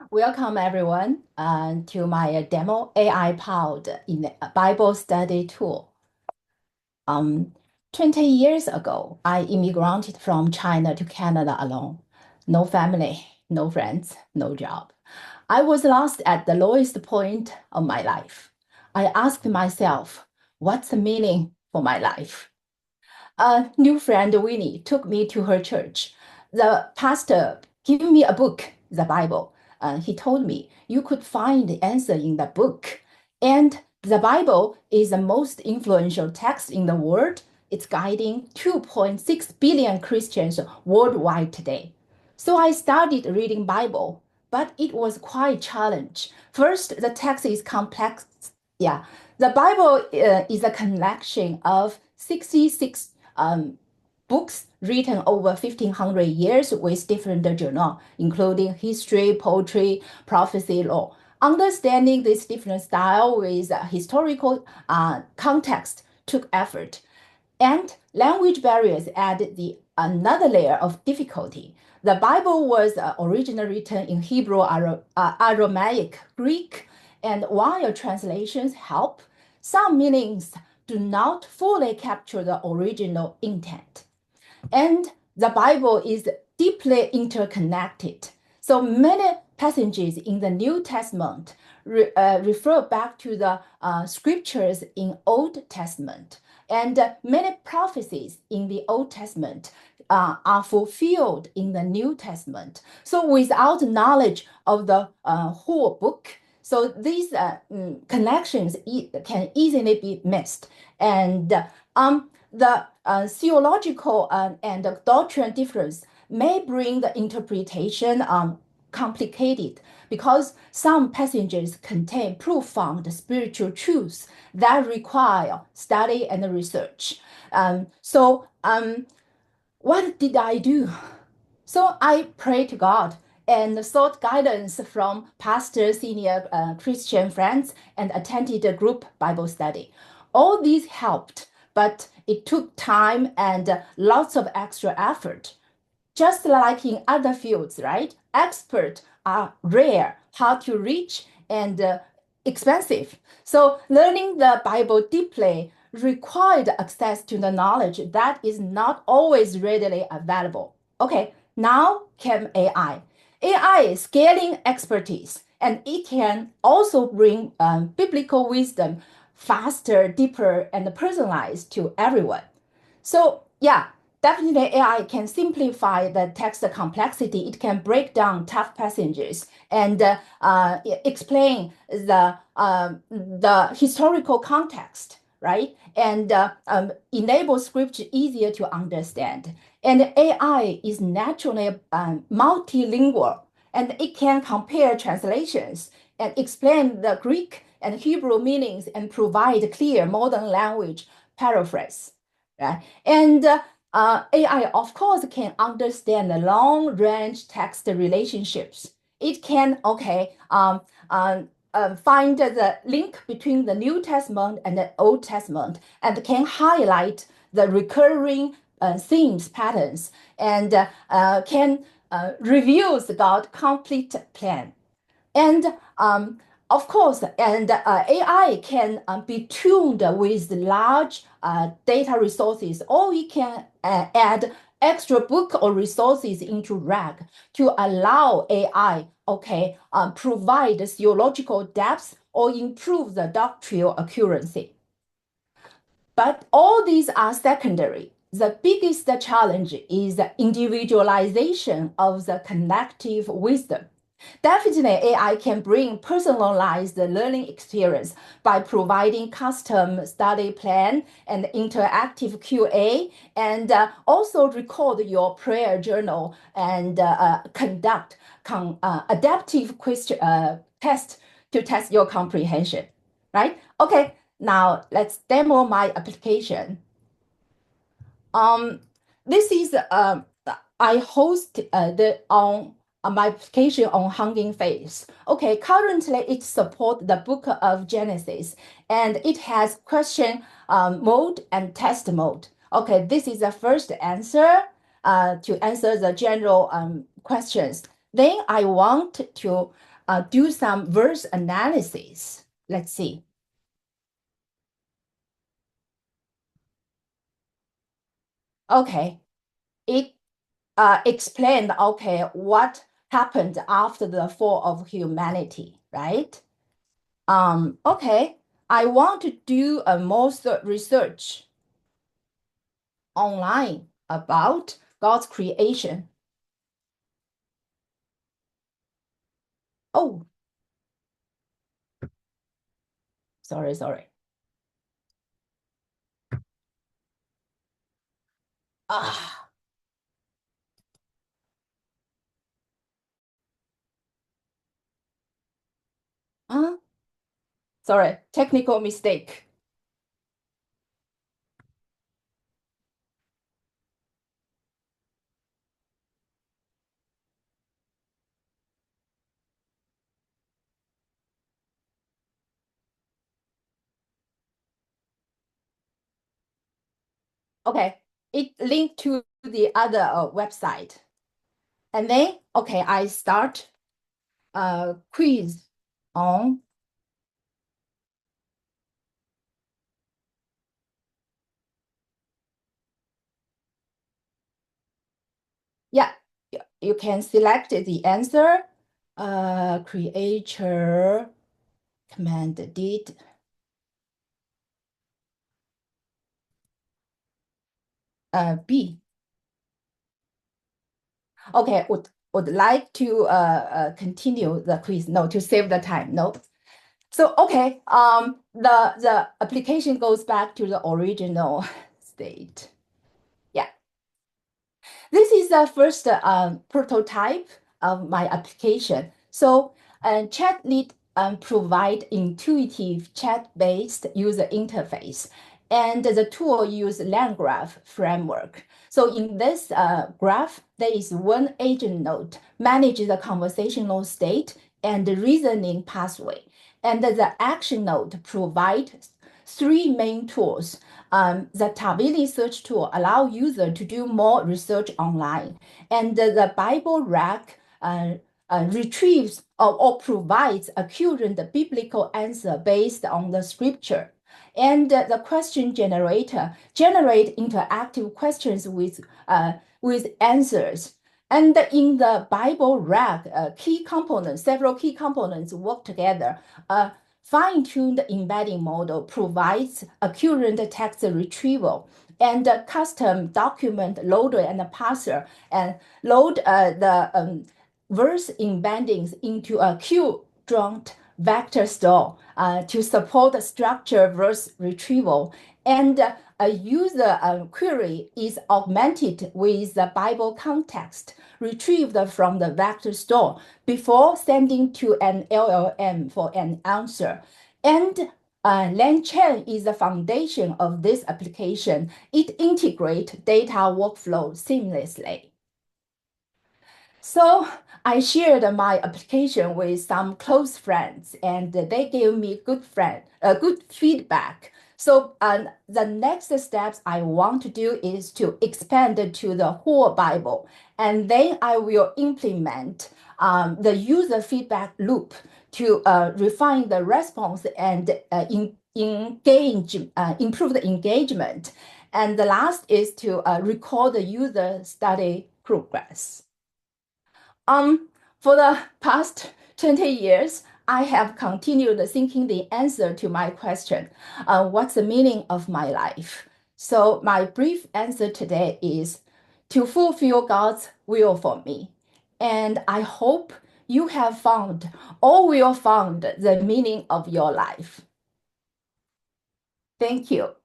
Welcome everyone to my demo AI powered in Bible study tool. 20 years ago, I immigrated from China to Canada alone. No family, no friends, no job. I was lost at the lowest point of my life. I asked myself, what's the meaning for my life? A new friend, Winnie, took me to her church. The pastor gave me a book, the Bible. He told me you could find the answer in the book. And the Bible is the most influential text in the world. It's guiding 2.6 billion Christians worldwide today. So I started reading Bible, but it was quite a challenge. First, the text is complex. Yeah, the Bible is a collection of 66 books written over 1500 years with different journals, including history, poetry, prophecy, law. Understanding this different style with historical context took effort. And language barriers added another layer of difficulty. The Bible was originally written in Hebrew, Aramaic, Greek, and while translations help, some meanings do not fully capture the original intent. And the Bible is deeply interconnected. So many passages in the New Testament refer back to the scriptures in Old Testament. And many prophecies in the Old Testament are fulfilled in the New Testament. So without knowledge of the whole book, so these connections can easily be missed. And the theological and doctrine difference may bring the interpretation complicated because some passages contain profound spiritual truths that require study and research. What did I do? So I prayed to God and sought guidance from pastors, senior Christian friends, and attended a group Bible study. All these helped, but it took time and lots of extra effort. Just like in other fields, right? Experts are rare, hard to reach, and expensive. So learning the Bible deeply required access to the knowledge that is not always readily available. Okay, now came AI. AI is scaling expertise, and it can also bring biblical wisdom faster, deeper, and personalized to everyone. So yeah, definitely AI can simplify the text complexity. It can break down tough passages and explain the historical context, right? And enable scripture easier to understand. And AI is naturally multilingual, and it can compare translations and explain the Greek and Hebrew meanings and provide clear modern language paraphrase. Right? And AI, of course, can understand the long-range text relationships. It can, find the link between the New Testament and the Old Testament and can highlight the recurring themes, patterns, and can reveal God's complete plan. And of course, and AI can be tuned with large data resources, or we can add extra book or resources into RAG to allow AI, provide theological depth or improve the doctrinal accuracy. But all these are secondary. The biggest challenge is the individualization of the connective wisdom. Definitely, AI can bring personalized learning experience by providing custom study plan and interactive QA, and also record your prayer journal and conduct adaptive question test to test your comprehension, right? Okay, now let's demo my application. This is I host the on my application on Hugging Face. Okay, currently it supports the Book of Genesis, and it has question mode and test mode. Okay, this is the first answer to answer the general questions. Then I want to do some verse analysis. Let's see. Okay, it explained, okay, what happened after the fall of humanity, right? Okay, I want to do a most research online about God's creation. Oh, sorry. Ah, huh? Sorry, technical mistake. Okay, it linked to the other website. And then, okay, I start a quiz on, yeah, you can select the answer, creator, command did, B. Okay, would like to continue the quiz. No, to save the time. No. So okay, the application goes back to the original state. Yeah. This is the first prototype of my application. So ChatLead provide intuitive chat-based user interface, and the tool use LangGraph framework. So in this graph, there is one agent node manages the conversational state and the reasoning pathway, and the action node provides three main tools. The Tavili search tool allow user to do more research online, and the Bible rack retrieves or provides accurate biblical answer based on the scripture. And the question generator generate interactive questions with answers. And in the Bible rack, several key components work together. Fine-tuned embedding model provides accurate text retrieval and custom document loader and parser and load the verse embeddings into a Q-joint vector store to support structured verse retrieval. And a user query is augmented with the Bible context retrieved from the vector store before sending to an LLM for an answer. And Cheng is the foundation of this application. It integrates data workflow seamlessly. So I shared my application with some close friends, and they gave me good feedback. So the next steps I want to do is to expand it to the whole Bible, and then I will implement the user feedback loop to refine the response and improve the engagement. And the last is to record the user study progress. For the past 20 years, I have continued thinking the answer to my question, what's the meaning of my life? So my brief answer today is to fulfill God's will for me. And I hope you have found or will find the meaning of your life. Thank you.